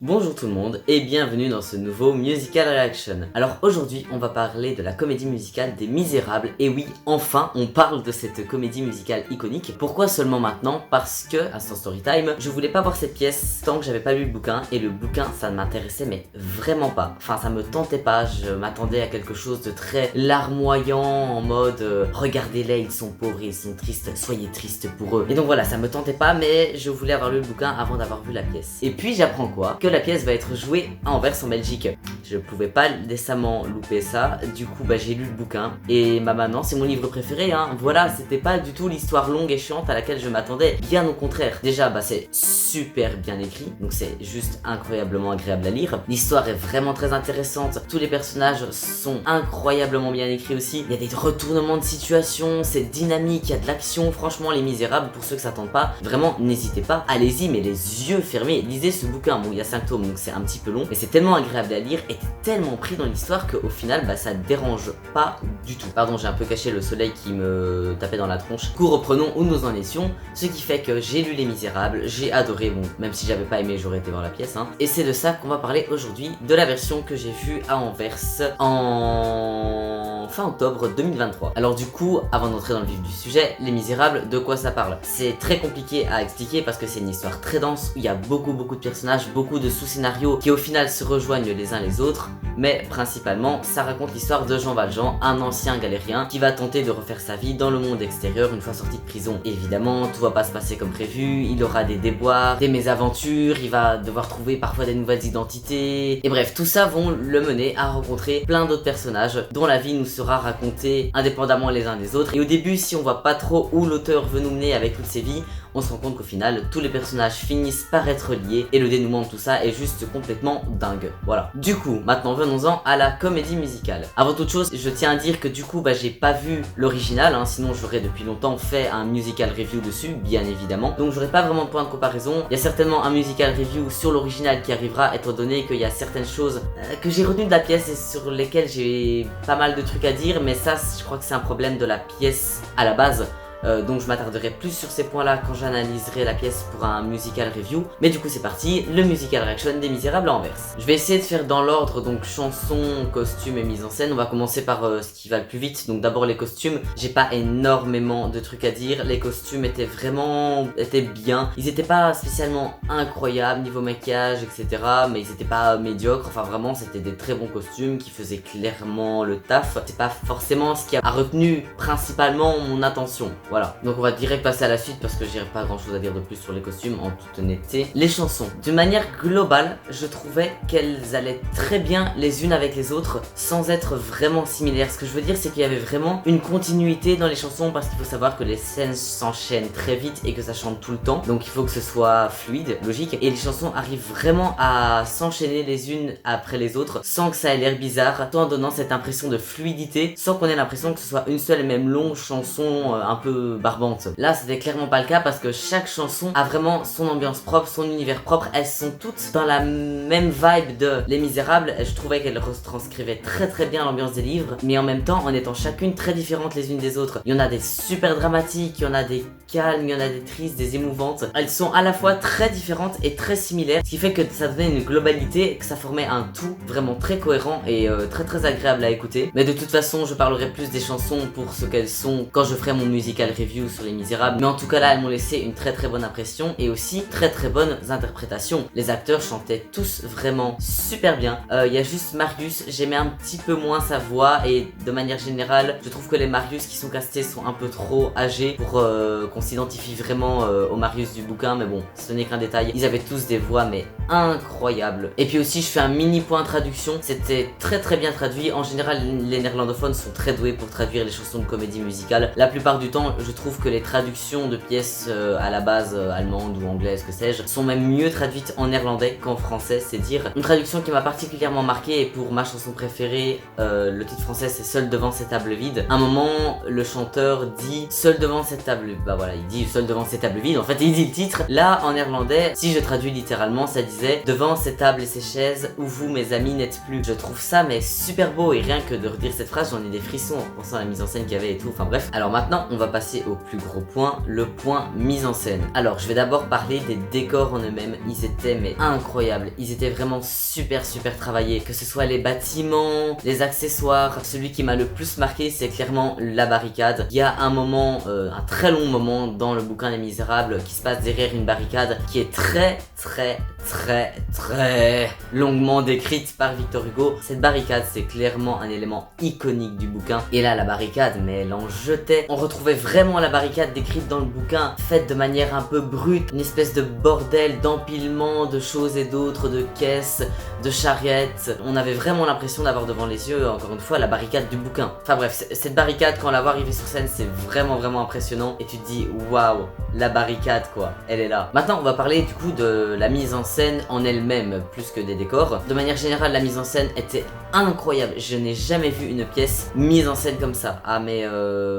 Bonjour tout le monde et bienvenue dans ce nouveau Musical Reaction. Alors aujourd'hui on va parler de la comédie musicale des Misérables. Et oui, enfin on parle de cette comédie musicale iconique. Pourquoi seulement maintenant? Parce que, instant storytime, je voulais pas voir cette pièce tant que j'avais pas lu le bouquin. Et le bouquin ça ne m'intéressait mais vraiment pas. Enfin ça me tentait pas, je m'attendais à quelque chose de très larmoyant en mode regardez-les, ils sont pauvres et ils sont tristes, soyez tristes pour eux. Et donc voilà, ça me tentait pas mais je voulais avoir lu le bouquin avant d'avoir vu la pièce. Et puis j'apprends quoi? Que la pièce va être jouée à Anvers en Belgique. Je pouvais pas décemment louper ça, du coup j'ai lu le bouquin et maintenant c'est mon livre préféré hein. Voilà, c'était pas du tout l'histoire longue et chiante à laquelle je m'attendais, bien au contraire. Déjà c'est super bien écrit, donc c'est juste incroyablement agréable à lire. L'histoire est vraiment très intéressante, tous les personnages sont incroyablement bien écrits aussi. Il y a des retournements de situation, c'est dynamique, il y a de l'action. Franchement Les Misérables, pour ceux que ça tente pas, vraiment n'hésitez pas, allez-y mais les yeux fermés, lisez ce bouquin. Bon il y a 5 tomes donc c'est un petit peu long, mais c'est tellement agréable à lire et t'es tellement pris dans l'histoire qu'au final ça te dérange pas du tout. Pardon, j'ai un peu caché le soleil qui me tapait dans la tronche. Du coup reprenons où nous en étions, ce qui fait que j'ai lu Les Misérables, j'ai adoré, bon même si j'avais pas aimé j'aurais été voir la pièce hein. Et c'est de ça qu'on va parler aujourd'hui, de la version que j'ai vue à Anvers en fin octobre 2023. Alors du coup, avant d'entrer dans le vif du sujet, Les Misérables, de quoi ça parle? C'est très compliqué à expliquer parce que c'est une histoire très dense où il y a beaucoup de personnages, beaucoup de sous-scénarios qui au final se rejoignent les uns les autres, mais principalement ça raconte l'histoire de Jean Valjean, un ancien galérien qui va tenter de refaire sa vie dans le monde extérieur une fois sorti de prison. Évidemment, tout va pas se passer comme prévu, il aura des déboires, des mésaventures, il va devoir trouver parfois des nouvelles identités, et bref, tout ça vont le mener à rencontrer plein d'autres personnages dont la vie nous sera racontée indépendamment les uns des autres. Et au début, si on voit pas trop où l'auteur veut nous mener avec toutes ces vies, on se rend compte qu'au final, tous les personnages finissent par être liés et le dénouement de tout ça est juste complètement dingue. Voilà. Du coup, maintenant venons-en à la comédie musicale. Avant toute chose, je tiens à dire que du coup, j'ai pas vu l'original, hein, sinon j'aurais depuis longtemps fait un musical review dessus, bien évidemment. Donc j'aurais pas vraiment de point de comparaison. Il y a certainement un musical review sur l'original qui arrivera, étant donné qu'il y a certaines choses que j'ai retenues de la pièce et sur lesquelles j'ai pas mal de trucs à dire, mais ça, je crois que c'est un problème de la pièce à la base. Donc je m'attarderai plus sur ces points là quand j'analyserai la pièce pour un musical review. Mais du coup c'est parti, le musical reaction des Misérables à Anvers. Je vais essayer de faire dans l'ordre, donc chanson, costume et mise en scène. On va commencer par ce qui va le plus vite. Donc d'abord les costumes, j'ai pas énormément de trucs à dire. Les costumes étaient bien. Ils étaient pas spécialement incroyables niveau maquillage etc, mais ils étaient pas médiocres. Enfin vraiment c'était des très bons costumes qui faisaient clairement le taf. C'est pas forcément ce qui a retenu principalement mon attention. Voilà, donc on va direct passer à la suite parce que j'ai pas grand chose à dire de plus sur les costumes en toute honnêteté. Les chansons, de manière globale, je trouvais qu'elles allaient très bien les unes avec les autres sans être vraiment similaires. Ce que je veux dire c'est qu'il y avait vraiment une continuité dans les chansons parce qu'il faut savoir que les scènes s'enchaînent très vite et que ça chante tout le temps. Donc il faut que ce soit fluide, logique, et les chansons arrivent vraiment à s'enchaîner les unes après les autres sans que ça ait l'air bizarre, tout en donnant cette impression de fluidité sans qu'on ait l'impression que ce soit une seule et même longue chanson un peu barbante. Là c'était clairement pas le cas parce que chaque chanson a vraiment son ambiance propre, son univers propre. Elles sont toutes dans la même vibe de Les Misérables. Je trouvais qu'elles retranscrivaient très bien l'ambiance des livres, mais en même temps en étant chacune très différentes les unes des autres. Il y en a des super dramatiques, il y en a des calmes, il y en a des tristes, des émouvantes. Elles sont à la fois très différentes et très similaires, ce qui fait que ça donnait une globalité, que ça formait un tout vraiment très cohérent et très agréable à écouter. Mais de toute façon je parlerai plus des chansons pour ce qu'elles sont quand je ferai mon musical review sur Les Misérables, mais en tout cas là elles m'ont laissé une très bonne impression et aussi très bonnes interprétations. Les acteurs chantaient tous vraiment super bien. Il y a juste Marius, j'aimais un petit peu moins sa voix et de manière générale je trouve que les Marius qui sont castés sont un peu trop âgés pour qu'on s'identifie vraiment au Marius du bouquin, mais bon ce n'est qu'un détail. Ils avaient tous des voix mais incroyables. Et puis aussi je fais un mini point traduction, c'était très bien traduit. En général les néerlandophones sont très doués pour traduire les chansons de comédie musicale. La plupart du temps je trouve que les traductions de pièces à la base allemandes ou anglaises que sais-je sont même mieux traduites en néerlandais qu'en français, c'est dire. Une traduction qui m'a particulièrement marqué et pour ma chanson préférée, le titre français c'est Seul devant cette table vide. À un moment le chanteur dit seul devant cette table, bah voilà il dit seul devant cette table vide, en fait il dit le titre. Là en néerlandais si je traduis littéralement ça disait devant ces tables et ces chaises où vous mes amis n'êtes plus. Je trouve ça mais super beau et rien que de redire cette phrase j'en ai des frissons en pensant à la mise en scène qu'il y avait et tout, enfin bref. Alors maintenant on va passer passer au plus gros point, le point mise en scène. Alors je vais d'abord parler des décors en eux-mêmes, ils étaient mais incroyables, ils étaient vraiment super travaillés, que ce soit les bâtiments, les accessoires. Celui qui m'a le plus marqué c'est clairement la barricade. Il y a un moment, un très long moment dans le bouquin Les Misérables qui se passe derrière une barricade qui est très longuement décrite par Victor Hugo. Cette barricade c'est clairement un élément iconique du bouquin, et là la barricade mais elle en jetait. On retrouvait vraiment la barricade décrite dans le bouquin, faite de manière un peu brute, une espèce de bordel d'empilement de choses et d'autres, de caisses, de charrettes. On avait vraiment l'impression d'avoir devant les yeux, encore une fois, la barricade du bouquin. Enfin bref, cette barricade, quand on la voit arriver sur scène, c'est vraiment impressionnant, et tu te dis waouh, la barricade quoi, elle est là. Maintenant on va parler du coup de la mise en scène en elle-même plus que des décors. De manière générale, la mise en scène était incroyable. Je n'ai jamais vu une pièce mise en scène comme ça. Ah mais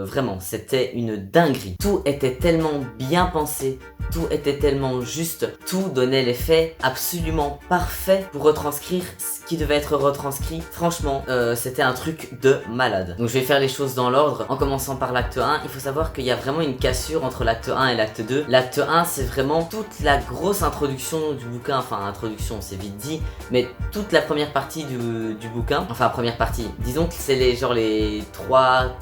vraiment, c'était une dinguerie. Tout était tellement bien pensé, tout était tellement juste, tout donnait l'effet absolument parfait pour retranscrire ce qui devait être retranscrit. Franchement, c'était un truc de malade. Donc je vais faire les choses dans l'ordre, en commençant par l'acte 1. Il faut savoir qu'il y a vraiment une cassure entre l'acte 1 et l'acte 2. L'acte 1 c'est vraiment toute la grosse introduction du bouquin, enfin introduction c'est vite dit, mais toute la première partie du bouquin, enfin première partie, disons que c'est les 3-4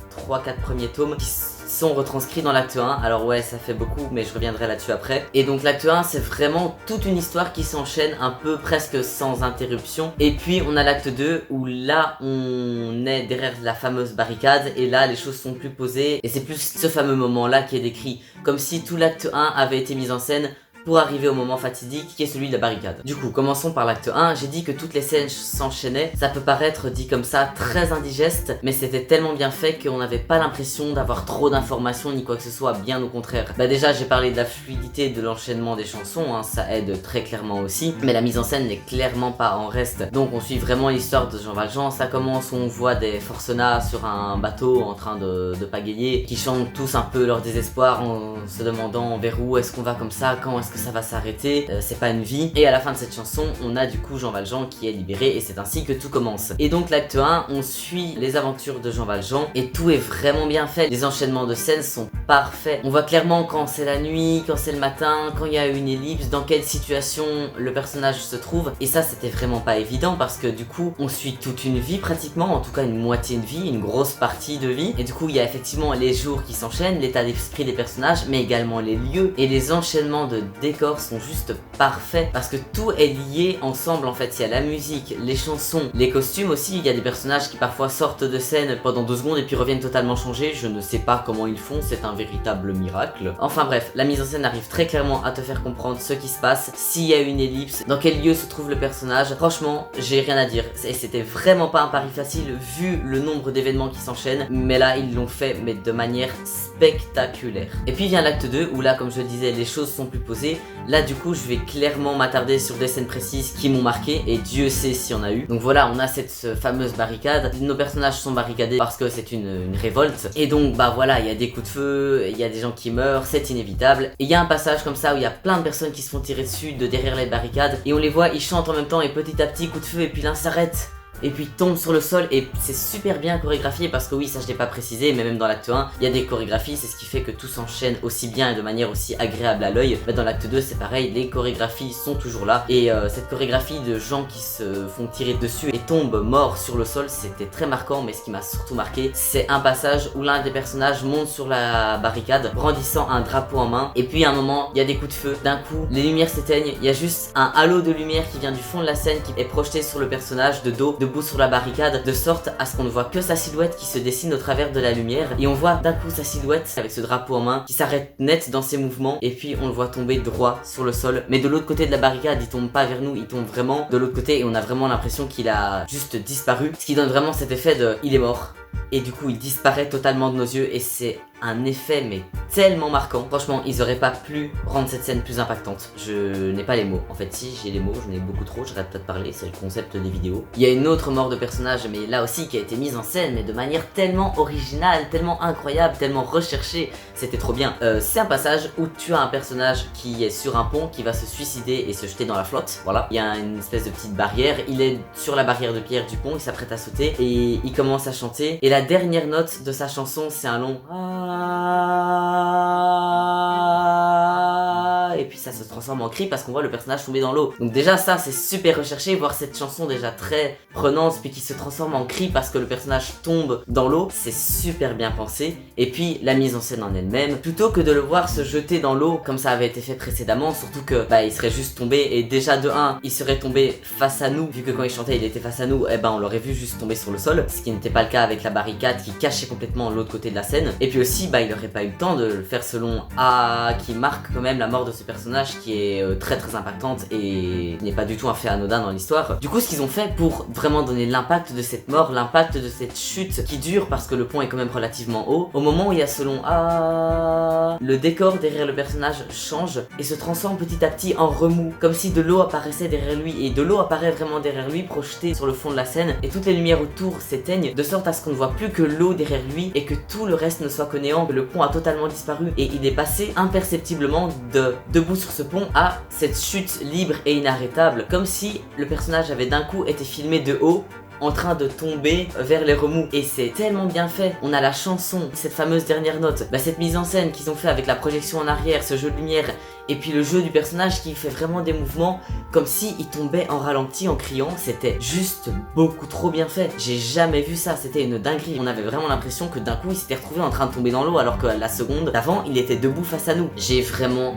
premiers tomes qui sont retranscrits dans l'acte 1. Alors ouais, ça fait beaucoup, mais je reviendrai là-dessus après. Et donc l'acte 1 c'est vraiment toute une histoire qui s'enchaîne un peu presque sans interruption. Et puis on a l'acte 2 où là on est derrière la fameuse barricade, et là les choses sont plus posées, et c'est plus ce fameux moment là qui est décrit, comme si tout l'acte 1 avait été mis en scène pour arriver au moment fatidique qui est celui de la barricade. Du coup, commençons par l'acte 1. J'ai dit que toutes les scènes s'enchaînaient. Ça peut paraître dit comme ça très indigeste, mais c'était tellement bien fait qu'on n'avait pas l'impression d'avoir trop d'informations ni quoi que ce soit, bien au contraire. Bah déjà, j'ai parlé de la fluidité de l'enchaînement des chansons, hein, ça aide très clairement aussi, mais la mise en scène n'est clairement pas en reste. Donc on suit vraiment l'histoire de Jean Valjean. Ça commence, on voit des forcenats sur un bateau en train de pagayer, qui chantent tous un peu leur désespoir en se demandant vers où est-ce qu'on va comme ça, quand est-ce que ça va s'arrêter, c'est pas une vie. Et à la fin de cette chanson, on a du coup Jean Valjean qui est libéré, et c'est ainsi que tout commence. Et donc l'acte 1, on suit les aventures de Jean Valjean, et tout est vraiment bien fait. Les enchaînements de scènes sont parfaits. On voit clairement quand c'est la nuit, quand c'est le matin, quand il y a une ellipse, dans quelle situation le personnage se trouve. Et ça, c'était vraiment pas évident, parce que du coup, on suit toute une vie pratiquement, en tout cas une moitié de vie, une grosse partie de vie. Et du coup, il y a effectivement les jours qui s'enchaînent, l'état d'esprit des personnages, mais également les lieux, et les enchaînements de décors sont juste parfaits, parce que tout est lié ensemble en fait. Il y a la musique, les chansons, les costumes aussi. Il y a des personnages qui parfois sortent de scène pendant 2 secondes et puis reviennent totalement changés. Je ne sais pas comment ils font, c'est un véritable miracle. Enfin bref, la mise en scène arrive très clairement à te faire comprendre ce qui se passe, s'il y a une ellipse, dans quel lieu se trouve le personnage. Franchement, j'ai rien à dire. C'était vraiment pas un pari facile vu le nombre d'événements qui s'enchaînent, mais là ils l'ont fait mais de manière spectaculaire. Et puis vient l'acte 2 où là, comme je le disais, les choses sont plus posées. Là du coup je vais clairement m'attarder sur des scènes précises qui m'ont marqué, et Dieu sait s'il y en a eu. Donc voilà, on a cette fameuse barricade. Nos personnages sont barricadés parce que c'est une révolte, et donc bah voilà, il y a des coups de feu, il y a des gens qui meurent, c'est inévitable. Et il y a un passage comme ça où il y a plein de personnes qui se font tirer dessus de derrière les barricades, et on les voit, ils chantent en même temps, et petit à petit coup de feu, et puis l'un s'arrête et puis tombe sur le sol, et c'est super bien chorégraphié, parce que oui, ça je l'ai pas précisé, mais même dans l'acte 1 il y a des chorégraphies, c'est ce qui fait que tout s'enchaîne aussi bien et de manière aussi agréable à l'œil. Dans l'acte 2 c'est pareil, les chorégraphies sont toujours là, et cette chorégraphie de gens qui se font tirer dessus et tombent morts sur le sol, c'était très marquant. Mais ce qui m'a surtout marqué, c'est un passage où l'un des personnages monte sur la barricade brandissant un drapeau en main, et puis à un moment il y a des coups de feu, d'un coup les lumières s'éteignent, il y a juste un halo de lumière qui vient du fond de la scène, qui est projeté sur le personnage de dos, debout sur la barricade, de sorte à ce qu'on ne voit que sa silhouette qui se dessine au travers de la lumière, et on voit d'un coup sa silhouette avec ce drapeau en main qui s'arrête net dans ses mouvements, et puis on le voit tomber droit sur le sol. Mais de l'autre côté de la barricade, il tombe pas vers nous, il tombe vraiment de l'autre côté, et on a vraiment l'impression qu'il a juste disparu, ce qui donne vraiment cet effet de il est mort, et du coup il disparaît totalement de nos yeux, et c'est un effet mais tellement marquant. Franchement, ils auraient pas pu rendre cette scène plus impactante. Je n'ai pas les mots. En fait, si j'ai les mots, j'en ai beaucoup trop, j'arrête pas de parler, c'est le concept des vidéos. Il y a une autre mort de personnage, mais là aussi qui a été mise en scène, mais de manière tellement originale, tellement incroyable, tellement recherchée, c'était trop bien. C'est un passage où tu as un personnage qui est sur un pont, qui va se suicider et se jeter dans la flotte. Voilà, il y a une espèce de petite barrière, il est sur la barrière de pierre du pont, il s'apprête à sauter, et il commence à chanter, et la dernière note de sa chanson, c'est un long et puis ça se transforme en cri parce qu'on voit le personnage tomber dans l'eau. Donc déjà ça c'est super recherché, voir cette chanson déjà très prenante puis qui se transforme en cri parce que le personnage tombe dans l'eau, c'est super bien pensé. Et puis la mise en scène en elle-même, plutôt que de le voir se jeter dans l'eau comme ça avait été fait précédemment, surtout que il serait juste tombé et déjà de 1 il serait tombé face à nous, vu que quand il chantait il était face à nous, et on l'aurait vu juste tomber sur le sol, ce qui n'était pas le cas avec la barricade qui cachait complètement l'autre côté de la scène. Et puis aussi il aurait pas eu le temps de le faire selon A, qui marque quand même la mort de ce personnage qui est très très impactante et n'est pas du tout un fait anodin dans l'histoire. Du coup ce qu'ils ont fait pour vraiment donner l'impact de cette mort, l'impact de cette chute qui dure parce que le pont est quand même relativement haut, au moment où il y a selon A, le décor derrière le personnage change et se transforme petit à petit en remous, comme si de l'eau apparaissait derrière lui, et de l'eau apparaît vraiment derrière lui projetée sur le fond de la scène et toutes les lumières autour s'éteignent de sorte à ce qu'on ne voit plus que l'eau derrière lui et que tout le reste ne soit que néant, que le pont a totalement disparu et il est passé imperceptiblement de debout sur ce pont à cette chute libre et inarrêtable, comme si le personnage avait d'un coup été filmé de haut en train de tomber vers les remous. Et c'est tellement bien fait. On a la chanson, cette fameuse dernière note, cette mise en scène qu'ils ont fait avec la projection en arrière, ce jeu de lumière, et puis le jeu du personnage qui fait vraiment des mouvements comme si il tombait en ralenti en criant. C'était juste beaucoup trop bien fait. J'ai jamais vu ça, c'était une dinguerie. On avait vraiment l'impression que d'un coup il s'était retrouvé en train de tomber dans l'eau alors que la seconde d'avant il était debout face à nous. J'ai vraiment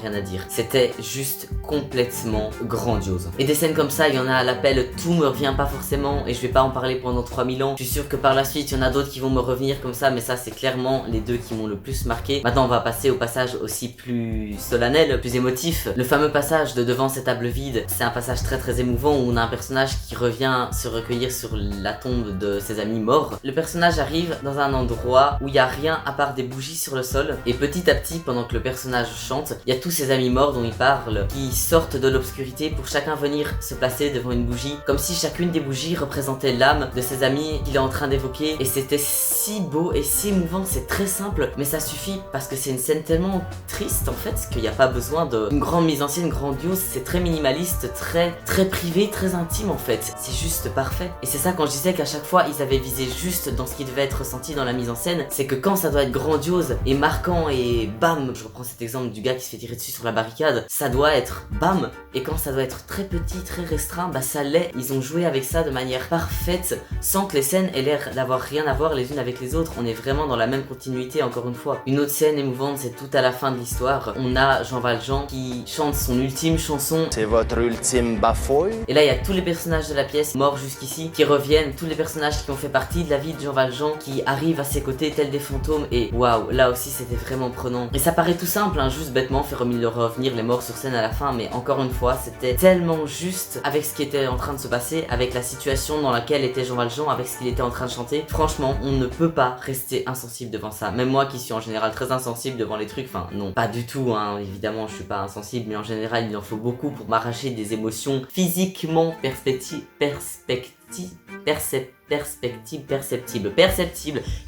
rien à dire. C'était juste complètement grandiose. Et des scènes comme ça, il y en a à l'appel, tout me revient pas forcément et je vais pas en parler pendant 3000 ans. Je suis sûr que par la suite il y en a d'autres qui vont me revenir comme ça, mais ça c'est clairement les deux qui m'ont le plus marqué. Maintenant on va passer au passage aussi plus solennel, plus émotif. Le fameux passage de devant cette table vide, c'est un passage très très émouvant où on a un personnage qui revient se recueillir sur la tombe de ses amis morts. Le personnage arrive dans un endroit où il n'y a rien à part des bougies sur le sol et petit à petit pendant que le personnage chante, il y a tous ses amis morts dont il parle qui sortent de l'obscurité pour chacun venir se placer devant une bougie, comme si chacune des bougies représentait l'âme de ses amis qu'il est en train d'évoquer, et c'était si beau et si émouvant. C'est très simple mais ça suffit parce que c'est une scène tellement triste en fait qu'il n'y a pas besoin d'une grande mise en scène grandiose. C'est très minimaliste, très privé, très intime en fait. C'est juste parfait. Et c'est ça quand je disais qu'à chaque fois ils avaient visé juste dans ce qui devait être ressenti dans la mise en scène, c'est que quand ça doit être grandiose et marquant et bam, je reprends cet exemple du gars qui se fait tirer dessus sur la barricade, ça doit être bam, et quand ça doit être très petit, très restreint, ça l'est. Ils ont joué avec ça de manière parfaite sans que les scènes aient l'air d'avoir rien à voir les unes avec les autres. On est vraiment dans la même continuité encore une fois. Une autre scène émouvante, c'est tout à la fin de l'histoire. On a Jean Valjean qui chante son ultime chanson. C'est votre ultime bafouille. Et là il y a tous les personnages de la pièce morts jusqu'ici qui reviennent, tous les personnages qui ont fait partie de la vie de Jean Valjean qui arrivent à ses côtés tels des fantômes, et waouh, là aussi c'était vraiment prenant. Et ça paraît tout simple, juste bêtement faire revenir les morts sur scène à la fin, mais encore une fois c'était tellement juste avec ce qui était en train de se passer, avec la situation dans laquelle était Jean Valjean, avec ce qu'il était en train de chanter. Franchement on ne peut pas rester insensible devant ça, même moi qui suis en général très insensible devant les trucs, enfin non, pas du tout évidemment je suis pas insensible, mais en général il en faut beaucoup pour m'arracher des émotions physiquement perceptible,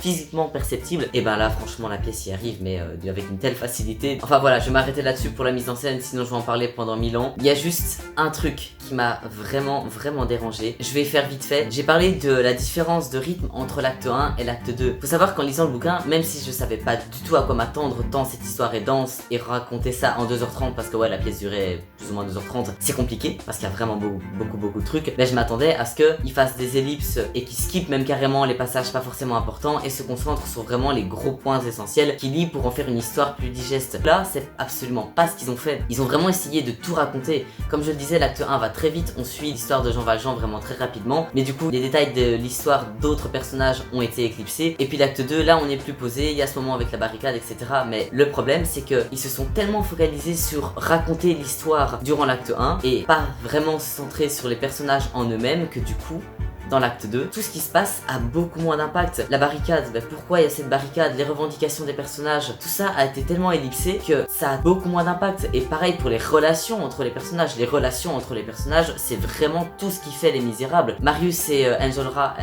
physiquement perceptible. Et là franchement la pièce y arrive, mais avec une telle facilité. Enfin voilà, je vais m'arrêter là-dessus pour la mise en scène, sinon je vais en parler pendant 1000 ans. Il y a juste un truc qui m'a vraiment dérangé. Je vais faire vite fait. J'ai parlé de la différence de rythme entre l'acte 1 et l'acte 2. Faut savoir qu'en lisant le bouquin, même si je savais pas du tout à quoi m'attendre tant cette histoire est dense et raconter ça en 2h30 parce que la pièce durait plus ou moins 2h30, c'est compliqué parce qu'il y a vraiment beaucoup de trucs. Mais je m'attendais à ce qu'il fasse des ellipses et qu'il skippe même carrément les passages pas forcément importants et se concentre sur vraiment les gros points essentiels qu'il lie pour en faire une histoire plus digeste. Là, c'est absolument pas ce qu'ils ont fait. Ils ont vraiment essayé de tout raconter. Comme je le disais, l'acte 1 va très vite, on suit l'histoire de Jean Valjean vraiment très rapidement, mais du coup, les détails de l'histoire d'autres personnages ont été éclipsés. Et puis l'acte 2, là, on est plus posé, il y a ce moment avec la barricade, etc. Mais le problème, c'est qu'ils se sont tellement focalisés sur raconter l'histoire durant l'acte 1 et pas vraiment se centrer sur les personnages en eux-mêmes que du coup, dans l'acte 2, tout ce qui se passe a beaucoup moins d'impact. La barricade, pourquoi il y a cette barricade, les revendications des personnages, tout ça a été tellement ellipsé que ça a beaucoup moins d'impact. Et pareil pour les relations entre les personnages. Les relations entre les personnages, c'est vraiment tout ce qui fait Les Misérables. Marius et Enjolras,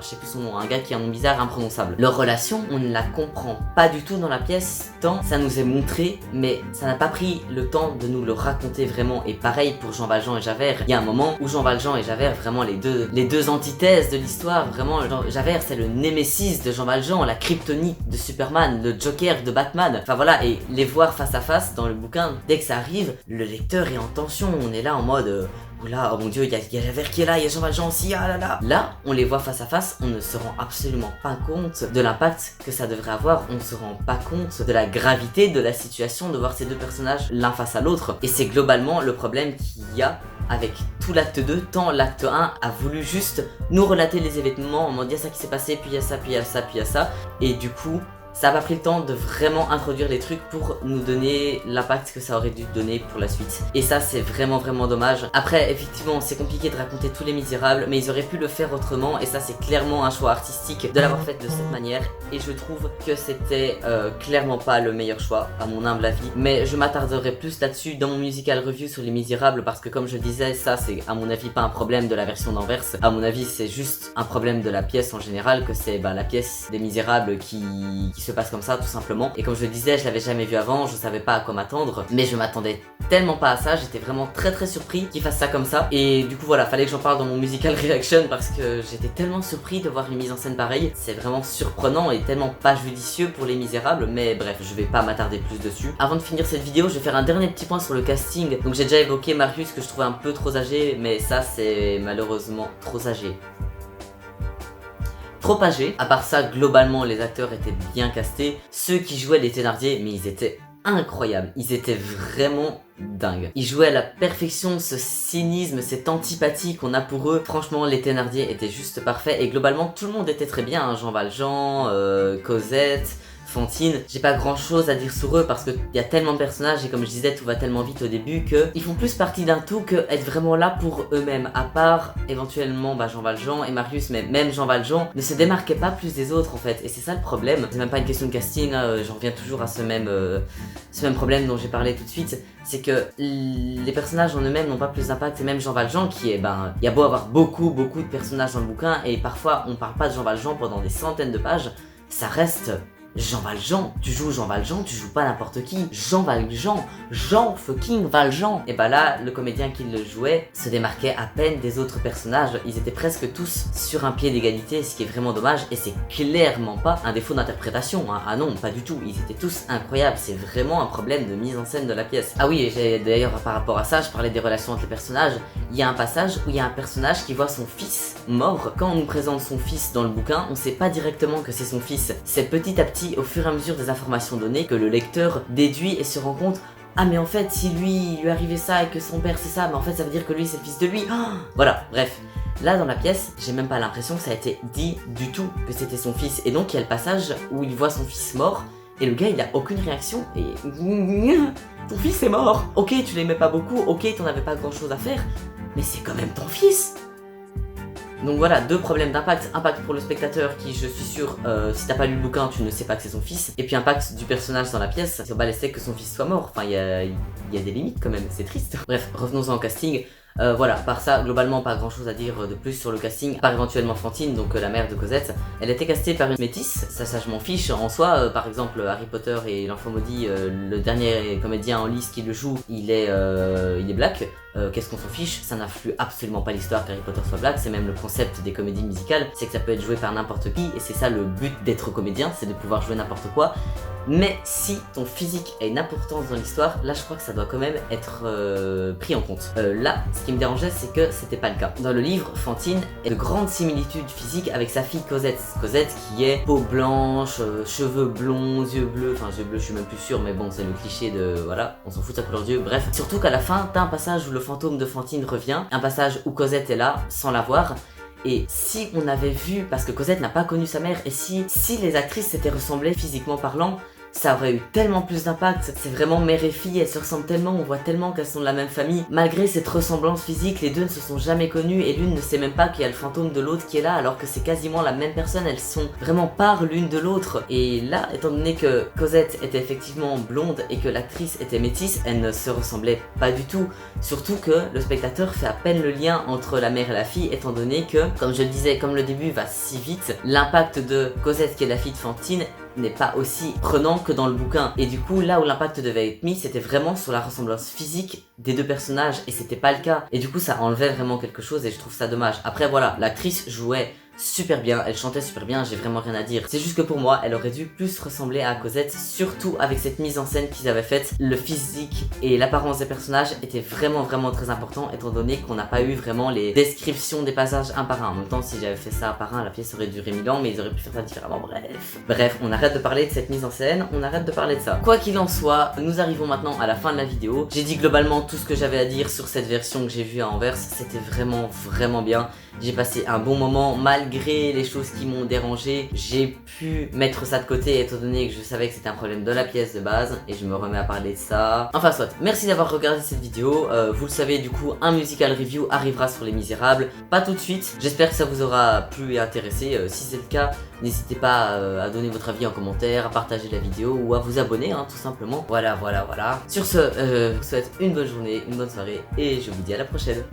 je sais plus son nom, un gars qui a un nom bizarre, imprononçable. Leur relation, on ne la comprend pas du tout dans la pièce, tant ça nous est montré, mais ça n'a pas pris le temps de nous le raconter vraiment. Et pareil pour Jean Valjean et Javert, il y a un moment où Jean Valjean et Javert, vraiment les deux l'antithèse de l'histoire, vraiment. Javert, c'est le némésis de Jean Valjean, la kryptonite de Superman, le Joker de Batman. Enfin voilà, et les voir face à face dans le bouquin, dès que ça arrive, le lecteur est en tension. On est là en mode oula, oh mon dieu, il y a Javert qui est là, il y a Jean Valjean aussi, ah là là. Là, on les voit face à face, on ne se rend absolument pas compte de l'impact que ça devrait avoir, on ne se rend pas compte de la gravité de la situation de voir ces deux personnages l'un face à l'autre. Et c'est globalement le problème qu'il y a avec tout l'acte 2, tant l'acte 1 a voulu juste nous relater les événements en mode il y a ça qui s'est passé, puis il y a ça, puis il y a ça, puis il y a ça, et du coup ça n'a pas pris le temps de vraiment introduire les trucs pour nous donner l'impact que ça aurait dû donner pour la suite. Et ça, c'est vraiment dommage. Après, effectivement, c'est compliqué de raconter tous les Misérables, mais ils auraient pu le faire autrement, et ça, c'est clairement un choix artistique de l'avoir fait de cette manière. Et je trouve que c'était clairement pas le meilleur choix, à mon humble avis. Mais je m'attarderai plus là-dessus dans mon musical review sur les Misérables, parce que comme je le disais, ça, c'est à mon avis pas un problème de la version d'Anvers. À mon avis, c'est juste un problème de la pièce en général, que c'est la pièce des Misérables qui se passe comme ça tout simplement. Et comme je le disais, je l'avais jamais vu avant, je savais pas à quoi m'attendre, mais je m'attendais tellement pas à ça, j'étais vraiment très surpris qu'il fasse ça comme ça. Et du coup voilà, fallait que j'en parle dans mon musical reaction parce que j'étais tellement surpris de voir une mise en scène pareille. C'est vraiment surprenant et tellement pas judicieux pour les Misérables, mais bref, je vais pas m'attarder plus dessus. Avant de finir cette vidéo, je vais faire un dernier petit point sur le casting. Donc j'ai déjà évoqué Marius que je trouvais un peu trop âgé, mais ça c'est malheureusement trop âgé. Trop âgé. À part ça, globalement, les acteurs étaient bien castés. Ceux qui jouaient les Thénardier, mais ils étaient incroyables. Ils étaient vraiment dingues. Ils jouaient à la perfection ce cynisme, cette antipathie qu'on a pour eux. Franchement, les Thénardier étaient juste parfaits. Et globalement, tout le monde était très bien. Hein. Jean Valjean, Cosette, Fantine, j'ai pas grand chose à dire sur eux parce qu'il y a tellement de personnages et comme je disais tout va tellement vite au début que ils font plus partie d'un tout que être vraiment là pour eux-mêmes, à part éventuellement Jean Valjean et Marius, mais même Jean Valjean ne se démarquait pas plus des autres en fait et c'est ça le problème. C'est même pas une question de casting, hein, j'en reviens toujours à ce même problème dont j'ai parlé tout de suite, c'est que les personnages en eux-mêmes n'ont pas plus d'impact et même Jean Valjean qui est il y a beau avoir beaucoup de personnages dans le bouquin et parfois on parle pas de Jean Valjean pendant des centaines de pages, ça reste Jean Valjean, tu joues Jean Valjean, tu joues pas n'importe qui. Jean Valjean, Jean fucking Valjean. Et là, le comédien qui le jouait se démarquait à peine des autres personnages. Ils étaient presque tous sur un pied d'égalité, ce qui est vraiment dommage. Et c'est clairement pas un défaut d'interprétation. Hein. Ah non, pas du tout. Ils étaient tous incroyables. C'est vraiment un problème de mise en scène de la pièce. Ah oui, et d'ailleurs par rapport à ça, je parlais des relations entre les personnages. Il y a un passage où il y a un personnage qui voit son fils mort. Quand on nous présente son fils dans le bouquin, on sait pas directement que c'est son fils. C'est petit à petit, au fur et à mesure des informations données, que le lecteur déduit et se rend compte ah mais en fait si lui arrivait ça et que son père c'est ça, mais en fait ça veut dire que lui c'est le fils de lui. Voilà, bref. Là dans la pièce, j'ai même pas l'impression que ça a été dit du tout que c'était son fils. Et donc il y a le passage où il voit son fils mort et le gars il a aucune réaction et ton fils est mort. Ok, tu l'aimais pas beaucoup, ok, t'en avais pas grand chose à faire, mais c'est quand même ton fils. Donc voilà, deux problèmes d'impact. Impact pour le spectateur qui, je suis sûr, si t'as pas lu le bouquin, tu ne sais pas que c'est son fils. Et puis impact du personnage dans la pièce, c'est pas laissé que son fils soit mort. Enfin, il y a des limites quand même, c'est triste. Bref, revenons-en au casting. Voilà, par ça, globalement, pas grand chose à dire de plus sur le casting, par éventuellement Fantine, donc la mère de Cosette. Elle était castée par une métisse, ça je m'en fiche en soi. Par exemple, Harry Potter et l'Enfant Maudit, le dernier comédien en lice qui le joue, il est black. Qu'est-ce qu'on s'en fiche, ça n'influe absolument pas l'histoire qu'Harry Potter soit black, c'est même le concept des comédies musicales, c'est que ça peut être joué par n'importe qui, et c'est ça le but d'être comédien, c'est de pouvoir jouer n'importe quoi. Mais si ton physique a une importance dans l'histoire, là je crois que ça doit quand même être pris en compte. Là, ce qui me dérangeait, c'est que c'était pas le cas. Dans le livre, Fantine a de grandes similitudes physiques avec sa fille Cosette. Cosette qui est peau blanche, cheveux blonds, yeux bleus, enfin yeux bleus je suis même plus sûr, mais bon c'est le cliché de voilà, on s'en fout de sa couleur d'yeux, bref. Surtout qu'à la fin, t'as un passage où le fantôme de Fantine revient, un passage où Cosette est là, sans la voir. Et si on avait vu, parce que Cosette n'a pas connu sa mère, et si les actrices s'étaient ressemblées physiquement parlant, ça aurait eu tellement plus d'impact. C'est vraiment mère et fille, elles se ressemblent tellement, on voit tellement qu'elles sont de la même famille. Malgré cette ressemblance physique, les deux ne se sont jamais connues et l'une ne sait même pas qu'il y a le fantôme de l'autre qui est là alors que c'est quasiment la même personne, elles sont vraiment par l'une de l'autre. Et là, étant donné que Cosette était effectivement blonde et que l'actrice était métisse, elles ne se ressemblaient pas du tout. Surtout que le spectateur fait à peine le lien entre la mère et la fille étant donné que, comme je le disais, comme le début va si vite, l'impact de Cosette qui est la fille de Fantine n'est pas aussi prenant que dans le bouquin. Et du coup, là où l'impact devait être mis, c'était vraiment sur la ressemblance physique des deux personnages, et c'était pas le cas. Et du coup, ça enlevait vraiment quelque chose, et je trouve ça dommage. Après, voilà, l'actrice jouait super bien, elle chantait super bien, j'ai vraiment rien à dire. C'est juste que pour moi, elle aurait dû plus ressembler à Cosette, surtout avec cette mise en scène qu'ils avaient faite. Le physique et l'apparence des personnages étaient vraiment très important, étant donné qu'on n'a pas eu vraiment les descriptions des passages un par un. En même temps, si j'avais fait ça un par un, la pièce aurait duré 1000 ans, mais ils auraient pu faire ça différemment. Bref, on arrête de parler de cette mise en scène, on arrête de parler de ça. Quoi qu'il en soit, nous arrivons maintenant à la fin de la vidéo. J'ai dit globalement tout ce que j'avais à dire sur cette version que j'ai vue à Anvers. C'était vraiment bien. J'ai passé un bon moment, malgré les choses qui m'ont dérangé. J'ai pu mettre ça de côté étant donné que je savais que c'était un problème de la pièce de base, et je me remets à parler de ça. Enfin soit, merci d'avoir regardé cette vidéo. Vous le savez, du coup, un musical review arrivera sur Les Misérables, pas tout de suite. J'espère que ça vous aura plu et intéressé. Si c'est le cas, n'hésitez pas à donner votre avis en commentaire, à partager la vidéo ou à vous abonner, tout simplement. Voilà. Sur ce, je vous souhaite une bonne journée, une bonne soirée, et je vous dis à la prochaine.